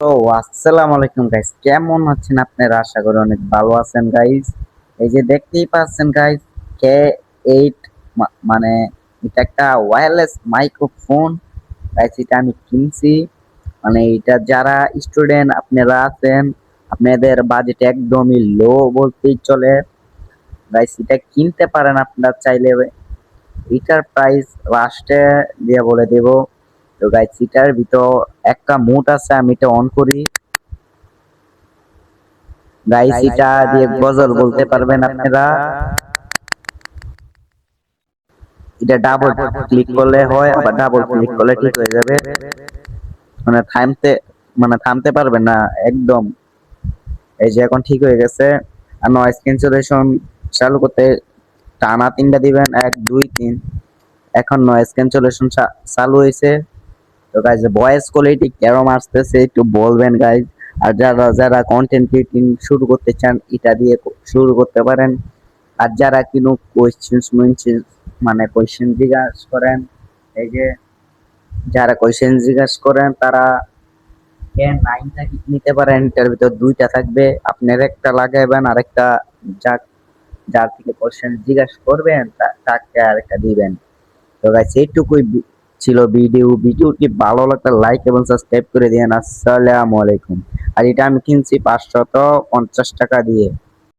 তো আসসালামু আলাইকুম গাইস, কেমন আছেন আপনারা? আশা করি অনেক ভালো আছেন গাইস। এই যে দেখতেই পাচ্ছেন গাইস, K8 মানে এটা একটা ওয়্যারলেস মাইক্রোফোন গাইস। এটা আমি কিনছি, মানে এটা যারা স্টুডেন্ট আপনারা আছেন, আপনাদের বাজেট একদমই লো বলতেই চলে গাইস, এটা কিনতে পারেন আপনারা চাইলে। এটার প্রাইস লাস্টে দিয়ে বলে দেব। তো গাইস, এটার ভিতর একটা মোড আছে, আমি এটা অন করি গাইস। এটা দিয়ে গজল বলতে পারবেন আপনারা। এটা ডাবল ক্লিক করলে হয়, আবার ডাবল ক্লিক করলে ঠিক হয়ে যাবে। মানে থামতে মানে থামতে পারবেন না একদম। এই যে এখন ঠিক হয়ে গেছে। আর নয়েজ ক্যান্সেলেশন চালু করতে টানা তিনটা দিবেন, 1 2 3। এখন নয়েজ ক্যান্সেলেশন চালু হয়েছে। তো গাইজ, ভয়েস কোয়ালিটি কেরম আসতেছে একটু বলবেন গাইজ। আর যারা যারা কন্টেন্ট ক্রিয়েটিং শুরু করতে চান, এটা দিয়ে শুরু করতে পারেন। আর যারা কিনো মানে কোয়েশ্চেন জিজ্ঞাসা করেন, এই যে যারা কোয়েশ্চেন জিজ্ঞাসা করেন তারা K9টা নিতে পারেন। এটার ভিতর দুইটা থাকবে, আপনার একটা লাগাইবেন আর একটা যার থেকে কোয়েশ্চেন জিজ্ঞাসা করবেন তাকে আরেকটা দিবেন। তো গাইস, এইটুকুই ছিল ভিডিওটি ভালো লাগলে লাইক এবং সাবস্ক্রাইব করে দিন। আসসালামু আলাইকুম। আর এটা আমি কিনছি 550 টাকা দিয়ে।